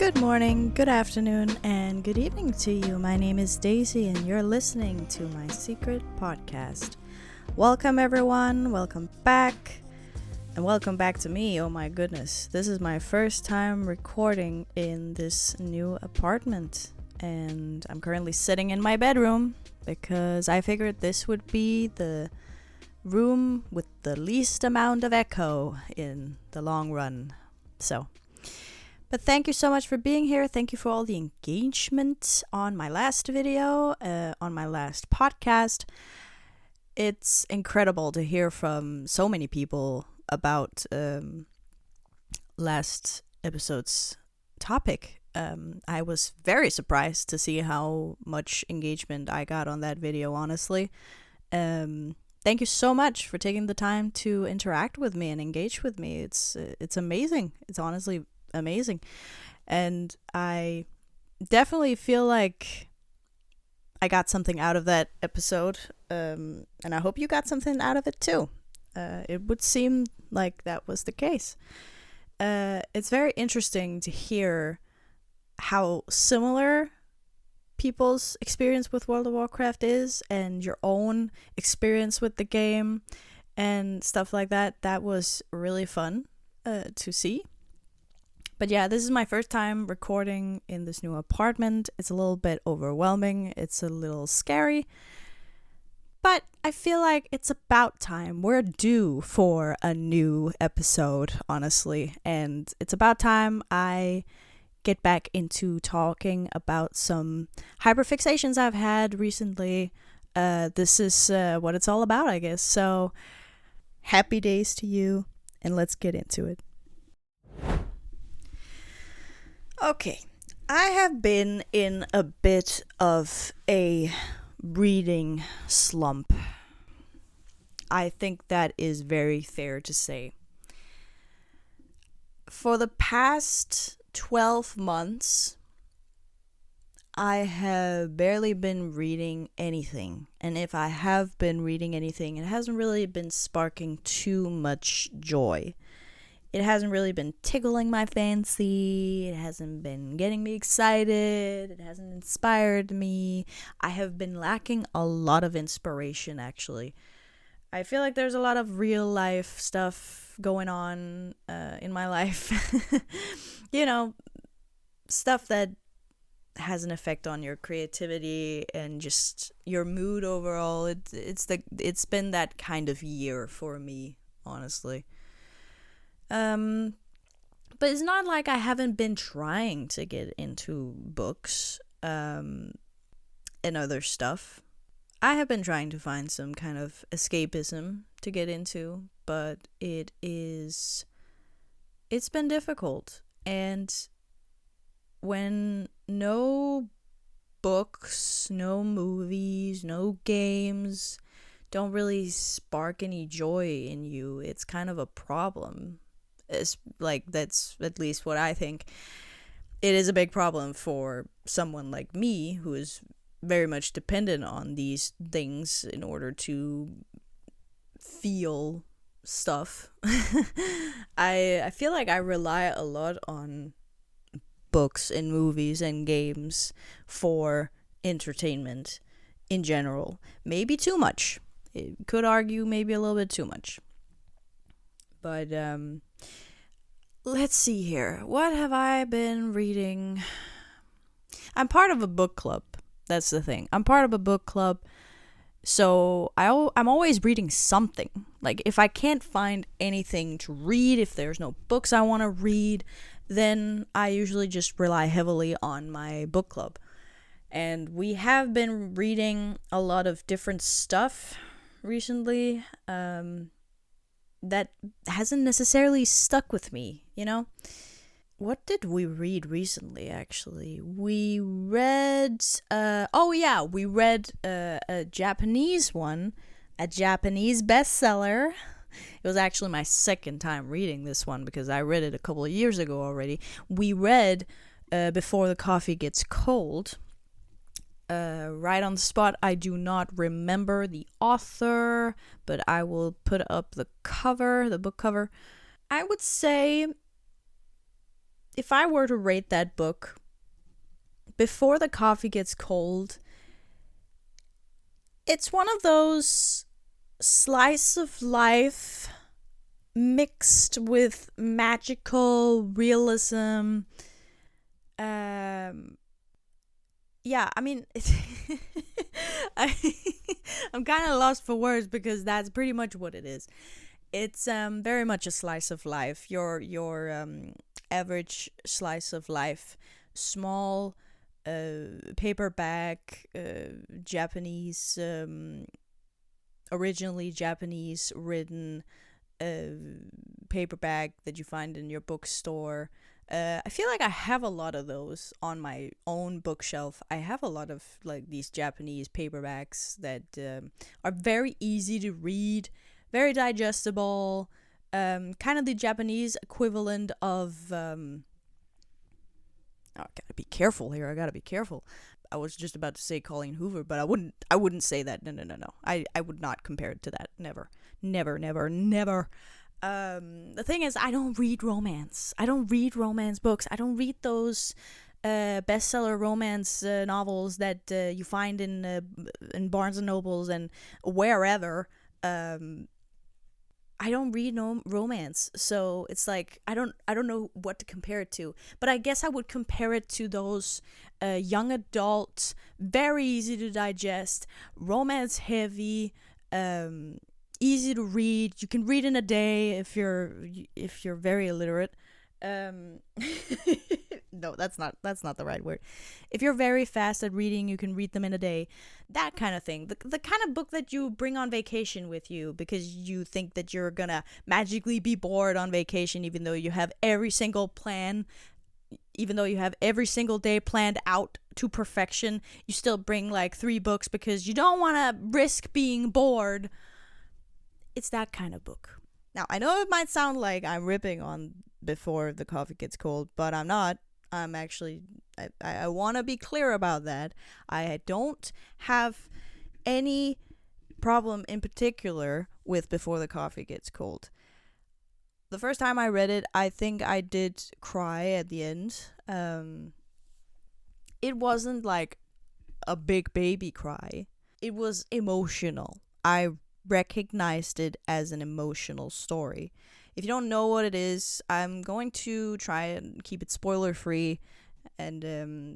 Good morning, good afternoon, and good evening to you. My name is Dayzee, and you're listening to my secret podcast. Welcome, everyone. Welcome back. And welcome back to me. Oh my goodness. This is my first time recording in this new apartment. And I'm currently sitting in my bedroom because I figured this would be the room with the least amount of echo in the long run. But thank you so much for being here. Thank you for all the engagement on my last video, on my last podcast. It's incredible to hear from so many people about last episode's topic. I was very surprised to see how much engagement I got on that video, honestly. Thank you so much for taking the time to interact with me and engage with me. It's amazing. It's honestly amazing. And I definitely feel like I got something out of that episode. And I hope you got something out of it too. It would seem like that was the case. It's very interesting to hear how similar people's experience with World of Warcraft is and your own experience with the game and stuff like that. That was really fun to see. But yeah, this is my first time recording in this new apartment. It's a little bit overwhelming. It's a little scary. But I feel like it's about time. We're due for a new episode, honestly. And it's about time I get back into talking about some hyperfixations I've had recently. This is what it's all about, I guess. So happy days to you, and let's get into it. Okay, I have been in a bit of a reading slump. I think that is very fair to say. For the past 12 months, I have barely been reading anything. And if I have been reading anything, it hasn't really been sparking too much joy. It hasn't really been tickling my fancy. It hasn't been getting me excited. It hasn't inspired me. I have been lacking a lot of inspiration, actually. I feel like there's a lot of real life stuff going on in my life. You know, stuff that has an effect on your creativity and just your mood overall. It's been that kind of year for me, honestly. But it's not like I haven't been trying to get into books, and other stuff. I have been trying to find some kind of escapism to get into, but it's been difficult. And when no books, no movies, no games don't really spark any joy in you, it's kind of a problem. It's like, that's at least what I think. It is a big problem for someone like me who is very much dependent on these things in order to feel stuff. I feel like I rely a lot on books and movies and games for entertainment in general. Maybe too much. It could argue maybe a little bit too much. But let's see here. What have I been reading? I'm part of a book club. That's the thing. I'm part of a book club. So I'm always reading something. Like, if I can't find anything to read, if there's no books I want to read, then I usually just rely heavily on my book club. And we have been reading a lot of different stuff recently. That hasn't necessarily stuck with me, you know? What did we read recently, actually? We read, we read a Japanese one, a Japanese bestseller. It was actually my second time reading this one because I read it a couple of years ago already. We read Before the Coffee Gets Cold. Right on the spot, I do not remember the author, but I will put up the book cover. I would say if I were to rate that book, Before the Coffee Gets Cold, it's one of those slice of life mixed with magical realism. Yeah, I mean, I'm kind of lost for words because that's pretty much what it is. It's very much a slice of life. Your average slice of life, small, paperback, Japanese, originally Japanese written paperback that you find in your bookstore. I feel like I have a lot of those on my own bookshelf. I have a lot of like these Japanese paperbacks that are very easy to read, very digestible, kind of the Japanese equivalent of I gotta be careful here. I gotta be careful. I was just about to say Colleen Hoover, but I wouldn't say that. No. I would not compare it to that. Never. The thing is, I don't read romance. I don't read romance books. I don't read those bestseller romance novels that you find in Barnes and Nobles and wherever. I don't read no romance, so it's like I don't know what to compare it to. But I guess I would compare it to those young adult, very easy to digest, romance heavy, easy to read. You can read in a day if you're very illiterate. No, that's not the right word. If you're very fast at reading, you can read them in a day. That kind of thing. The kind of book that you bring on vacation with you because you think that you're gonna magically be bored on vacation, even though you have every single day planned out to perfection. You still bring like 3 books because you don't want to risk being bored. It's that kind of book. Now, I know it might sound like I'm ripping on Before the Coffee Gets Cold, but I'm not. I'm actually, I want to be clear about that. I don't have any problem in particular with Before the Coffee Gets Cold. The first time I read it, I think I did cry at the end. It wasn't like a big baby cry. It was emotional. I recognized it as an emotional story. If you don't know what it is, I'm going to try and keep it spoiler free, and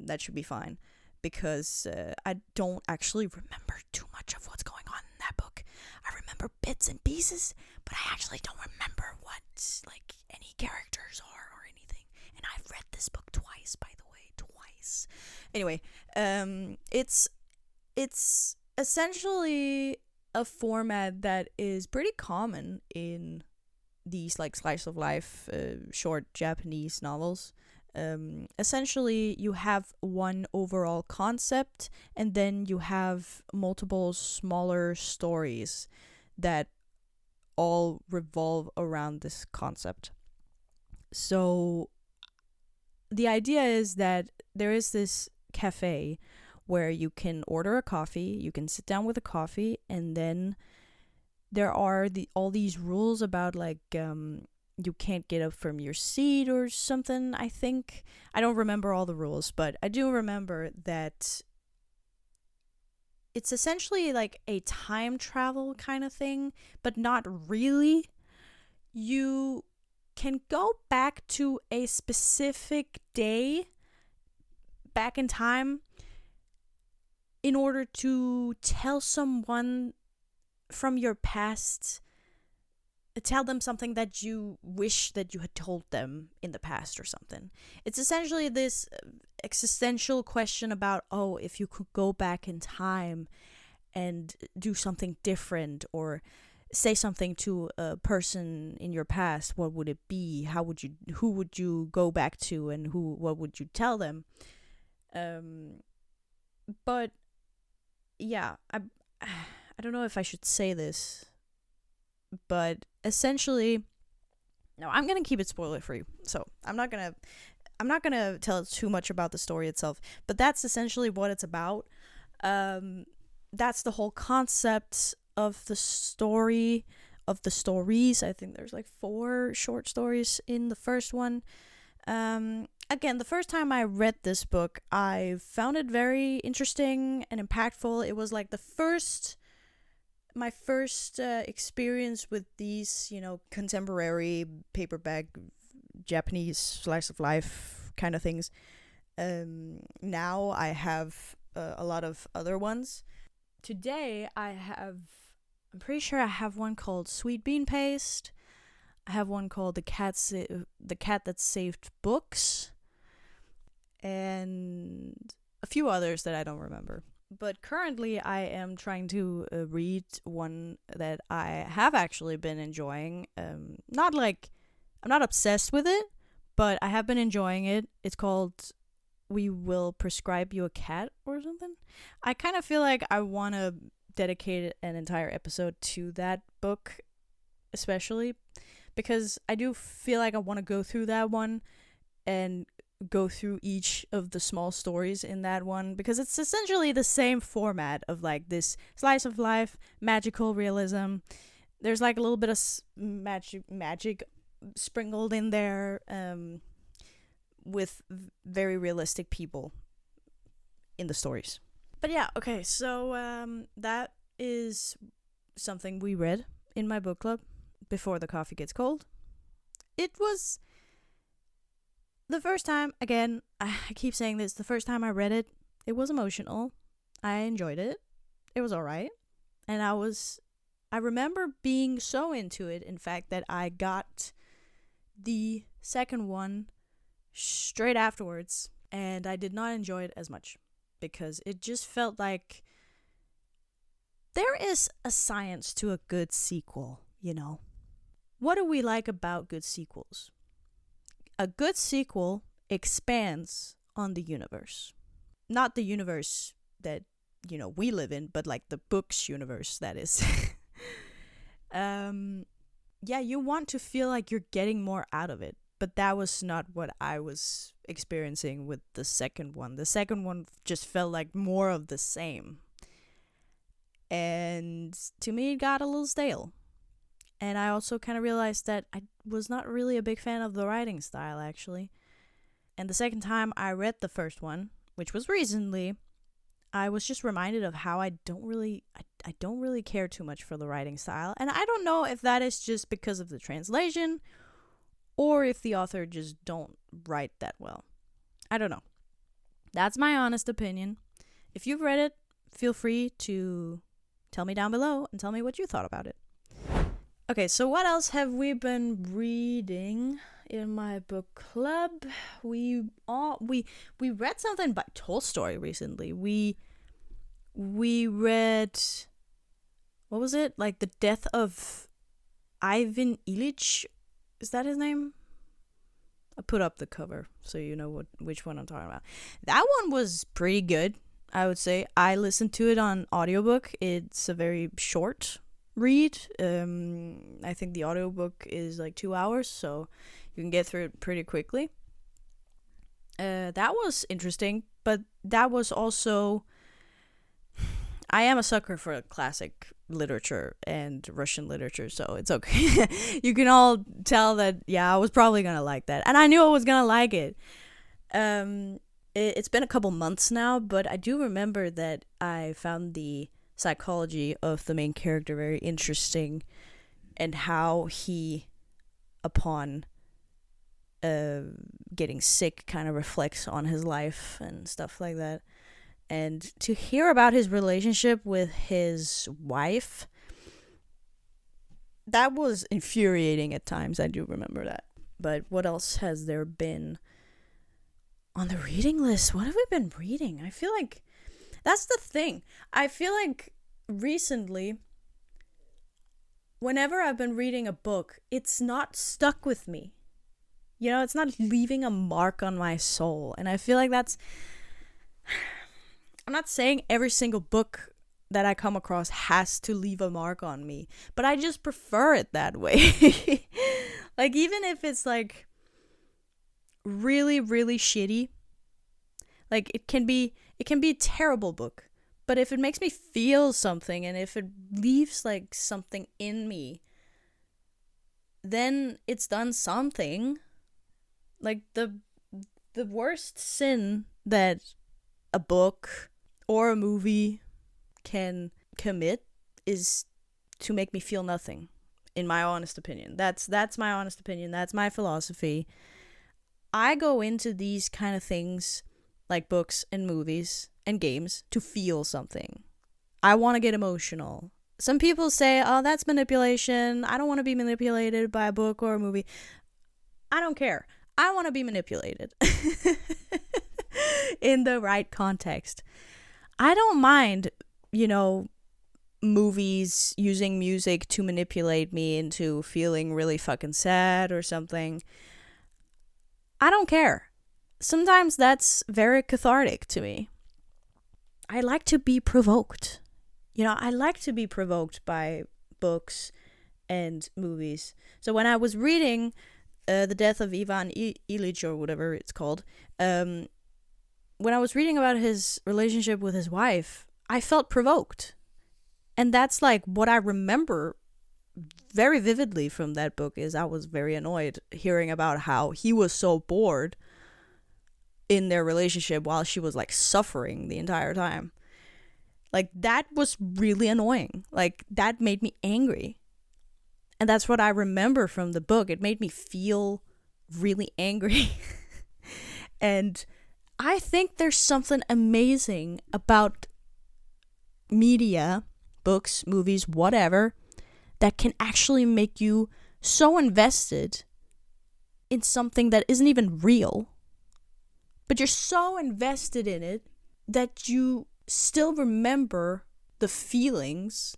that should be fine, because I don't actually remember too much of what's going on in that book. I remember bits and pieces, but I actually don't remember what like any characters are or anything. And I've read this book twice, by the way, twice. Anyway, it's essentially a format that is pretty common in these like slice of life short Japanese novels. Essentially you have one overall concept and then you have multiple smaller stories that all revolve around this concept. So the idea is that there is this cafe where you can order a coffee, you can sit down with a coffee, and then there are all these rules about like you can't get up from your seat or something, I think. I don't remember all the rules, but I do remember that it's essentially like a time travel kind of thing, but not really. You can go back to a specific day back in time in order to tell someone from your past, tell them something that you wish that you had told them in the past or something. It's essentially this existential question about, if you could go back in time and do something different or say something to a person in your past, what would it be? Who would you go back to, and what would you tell them? But yeah, I don't know if I should say this, but essentially, no, I'm gonna keep it spoiler free. So I'm not gonna tell too much about the story itself. But that's essentially what it's about. That's the whole concept of the story, of the stories. I think there's like 4 short stories in the first one. Again, the first time I read this book, I found it very interesting and impactful. It was like my first experience with these, contemporary paperback Japanese slice of life kind of things. Now I have a lot of other ones. Today I'm pretty sure I have one called Sweet Bean Paste. I have one called The Cat That Saved Books, and a few others that I don't remember. But currently I am trying to read one that I have actually been enjoying. I'm not obsessed with it, but I have been enjoying it. It's called We Will Prescribe You a Cat or something. I kind of feel like I want to dedicate an entire episode to that book, especially because I do feel like I want to go through that one and go through each of the small stories in that one, because it's essentially the same format of like this slice of life, magical realism. There's like a little bit of magic sprinkled in there, with very realistic people in the stories. But yeah, okay, so that is something we read in my book club before the coffee gets cold. It was the first time, again, I keep saying this, the first time I read it, it was emotional. I enjoyed it. It was alright. And I remember being so into it, in fact, that I got the second one straight afterwards, and I did not enjoy it as much, because it just felt like there is a science to a good sequel, What do we like about good sequels? A good sequel expands on the universe. Not the universe that, we live in, but like the book's universe, that is. Yeah, you want to feel like you're getting more out of it. But that was not what I was experiencing with the second one. The second one just felt like more of the same. And to me, it got a little stale. And I also kind of realized that I was not really a big fan of the writing style, actually. And the second time I read the first one, which was recently, I was just reminded of how I don't really care too much for the writing style. And I don't know if that is just because of the translation, or if the author just don't write that well. I don't know. That's my honest opinion. If you've read it, feel free to tell me down below and tell me what you thought about it. Okay, so what else have we been reading in my book club? We read something by Tolstoy recently. We read, what was it? Like The Death of Ivan Iliych. Is that his name? I put up the cover so you know which one I'm talking about. That one was pretty good, I would say. I listened to it on audiobook. It's a very short read. I think the audiobook is like 2 hours, so you can get through it pretty quickly. That was interesting, but that was also... I am a sucker for classic literature and Russian literature, so it's okay. You can all tell that, yeah, I was probably gonna like that. And I knew I was gonna like it. It's been a couple months now, but I do remember that I found the psychology of the main character very interesting, and how he, upon getting sick, kind of reflects on his life and stuff like that. And to hear about his relationship with his wife, that was infuriating at times. I do remember that. But what else has there been on the reading list? What have we been reading? I feel like that's the thing. I feel like recently, whenever I've been reading a book, it's not stuck with me. It's not leaving a mark on my soul. And I feel like that's... I'm not saying every single book that I come across has to leave a mark on me, but I just prefer it that way. Like, even if it's like really, really shitty, like it can be a terrible book, but if it makes me feel something, and if it leaves like something in me, then it's done something. Like, the worst sin that a book or a movie can commit is to make me feel nothing, in my honest opinion. That's my honest opinion. That's my philosophy. I go into these kind of things, like books and movies and games, to feel something. I want to get emotional. Some people say, oh, that's manipulation. I don't want to be manipulated by a book or a movie. I don't care. I want to be manipulated in the right context. I don't mind, movies using music to manipulate me into feeling really fucking sad or something. I don't care. Sometimes that's very cathartic to me. I like to be provoked. I like to be provoked by books and movies. So when I was reading The Death of Ivan Iliych, or whatever it's called, when I was reading about his relationship with his wife, I felt provoked. And that's like what I remember very vividly from that book, is I was very annoyed hearing about how he was so bored in their relationship while she was like suffering the entire time. Like, that was really annoying. Like, that made me angry. And that's what I remember from the book. It made me feel really angry. And I think there's something amazing about media, books, movies, whatever, that can actually make you so invested in something that isn't even real. But you're so invested in it that you still remember the feelings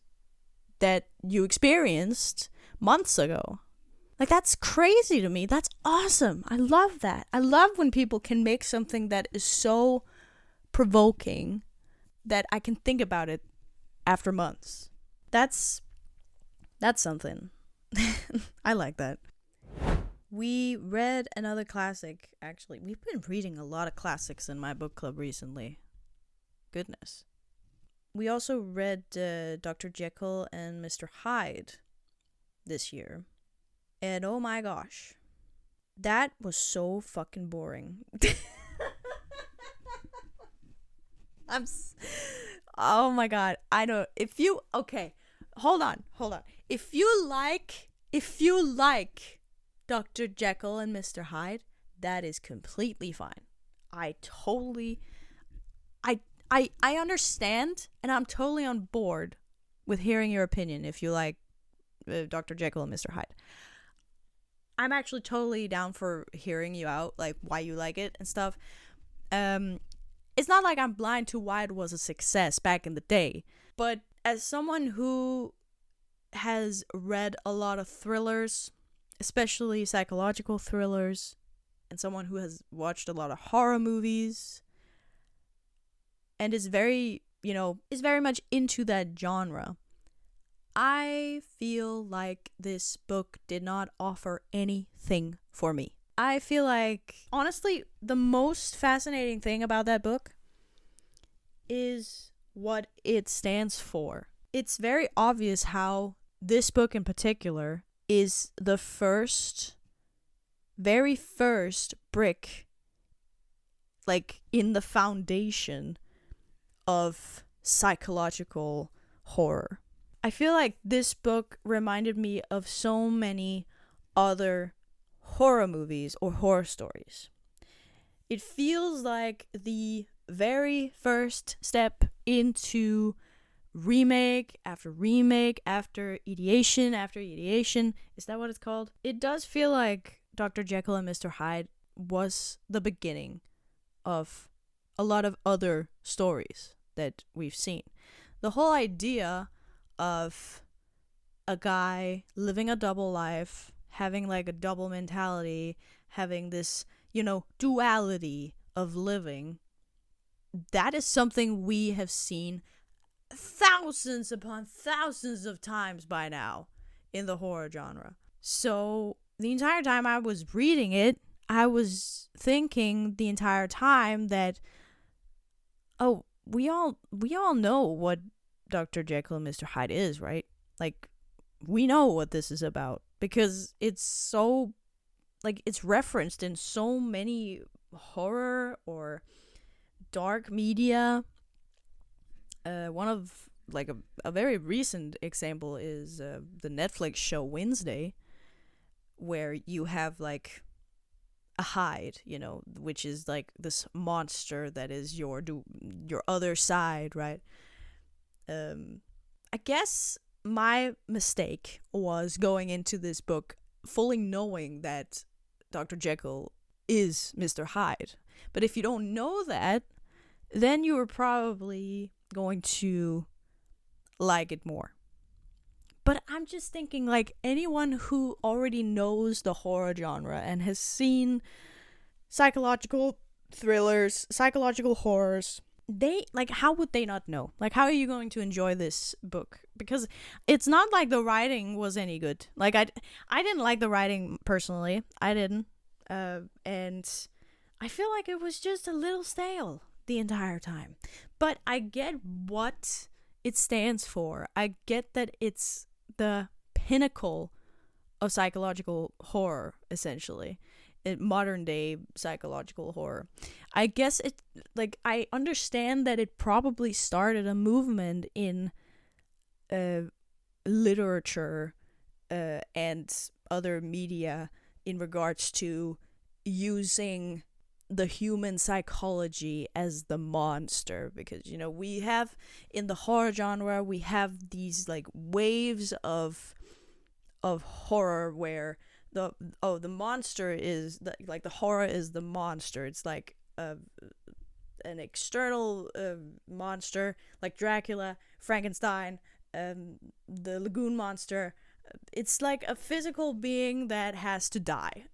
that you experienced months ago. Like, that's crazy to me. That's awesome. I love that. I love when people can make something that is so provoking that I can think about it after months. That's something. I like that. We read another classic, actually. We've been reading a lot of classics in my book club recently. Goodness. We also read Dr. Jekyll and Mr. Hyde this year. And oh my gosh, that was so fucking boring. Oh my god, I know. Okay, hold on. If you like Dr. Jekyll and Mr. Hyde, that is completely fine. I understand, and I'm totally on board with hearing your opinion if you like Dr. Jekyll and Mr. Hyde. I'm actually totally down for hearing you out, like why you like it and stuff. It's not like I'm blind to why it was a success back in the day, but as someone who has read a lot of thrillers, especially psychological thrillers, and someone who has watched a lot of horror movies, and is very much into that genre, I feel like this book did not offer anything for me. I feel like, honestly, the most fascinating thing about that book is what it stands for. It's very obvious how this book in particular is the very first brick, like, in the foundation of psychological horror. I feel like this book reminded me of so many other horror movies or horror stories. It feels like the very first step into remake after remake after ideation after ideation. Is that what it's called? It does feel like Dr. Jekyll and Mr. Hyde was the beginning of a lot of other stories that we've seen. The whole idea of a guy living a double life, having like a double mentality, having this, duality of living, that is something we have seen thousands upon thousands of times by now in the horror genre. So the entire time I was reading it, I was thinking the entire time that, oh, we all know what Dr. Jekyll and Mr. Hyde is, right? Like, we know what this is about because it's so like it's referenced in so many horror or dark media. One of like a very recent example is the Netflix show Wednesday, where you have like a Hyde, which is like this monster that is your other side, right? I guess my mistake was going into this book fully knowing that Dr. Jekyll is Mr. Hyde. But if you don't know that, then you are probably going to like it more. But I'm just thinking, like, anyone who already knows the horror genre and has seen psychological thrillers, psychological horrors, how would they not know? Like, how are you going to enjoy this book? Because it's not like the writing was any good. Like, I didn't like the writing personally. I didn't. And I feel like it was just a little stale the entire time. But I get what it stands for. I get that it's the pinnacle of psychological horror, essentially. Modern day psychological horror. I guess I understand that it probably started a movement in literature and other media in regards to using the human psychology as the monster, because we have in the horror genre, we have these like waves of horror where the monster is the horror is the monster. It's like an external monster like Dracula, Frankenstein, the Lagoon Monster. It's like a physical being that has to die.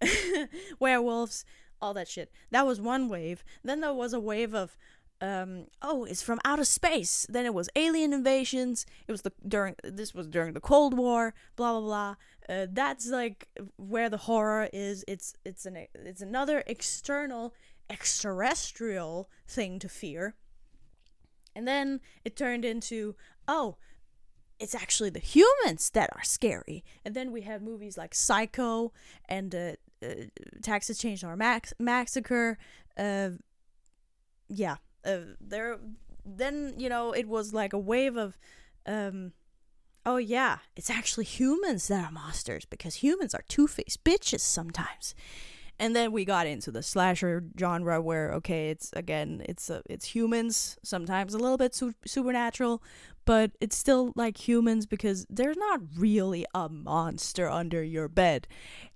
Werewolves, all that shit. That was one wave. Then there was a wave of it's from outer space. Then it was alien invasions. It was this was during the Cold War, blah blah blah. That's like where the horror is. It's another external extraterrestrial thing to fear. And then it turned into, it's actually the humans that are scary. And then we have movies like Psycho and Texas Chainsaw Massacre. Then it was like a wave of it's actually humans that are monsters, because humans are two-faced bitches sometimes. And then we got into the slasher genre where, okay, it's humans, sometimes a little bit supernatural, but it's still like humans because there's not really a monster under your bed.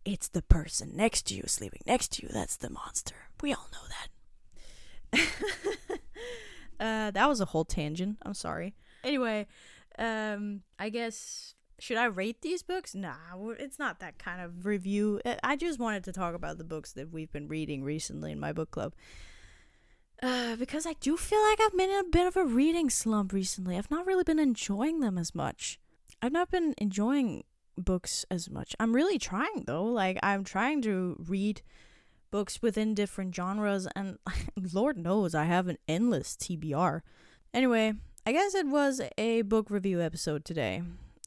It's the person next to you, sleeping next to you, that's the monster. We all know that. That was a whole tangent. I'm sorry. Anyway, I guess, should I rate these books? Nah, it's not that kind of review. I just wanted to talk about the books that we've been reading recently in my book club. Because I do feel like I've been in a bit of a reading slump recently. I've not really been enjoying them as much. I've not been enjoying books as much. I'm really trying, though. Like, I'm trying to read books within different genres, and Lord knows I have an endless TBR. Anyway, I guess it was a book review episode today.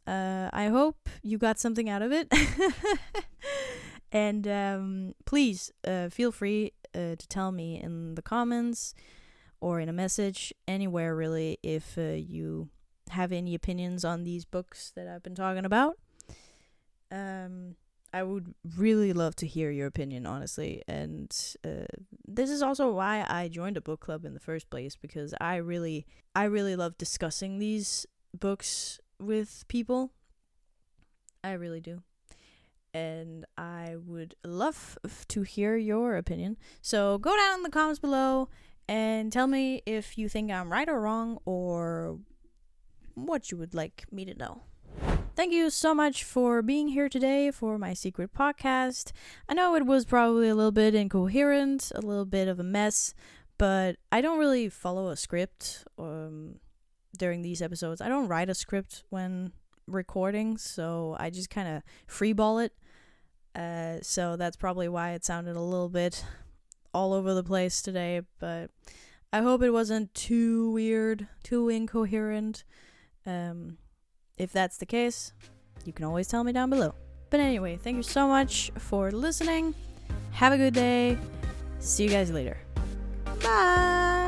I hope you got something out of it. And please feel free to tell me in the comments or in a message, anywhere really, if you have any opinions on these books that I've been talking about. I would really love to hear your opinion, honestly. And this is also why I joined a book club in the first place, because I really love discussing these books with people. I really do. And I would love to hear your opinion. So go down in the comments below and tell me if you think I'm right or wrong, or what you would like me to know. Thank you so much for being here today for my secret podcast. I know it was probably a little bit incoherent, a little bit of a mess, but I don't really follow a script during these episodes. I don't write a script when recording, so I just kind of freeball it. So that's probably why it sounded a little bit all over the place today, but I hope it wasn't too weird, too incoherent. If that's the case, you can always tell me down below. But anyway, thank you so much for listening. Have a good day. See you guys later. Bye.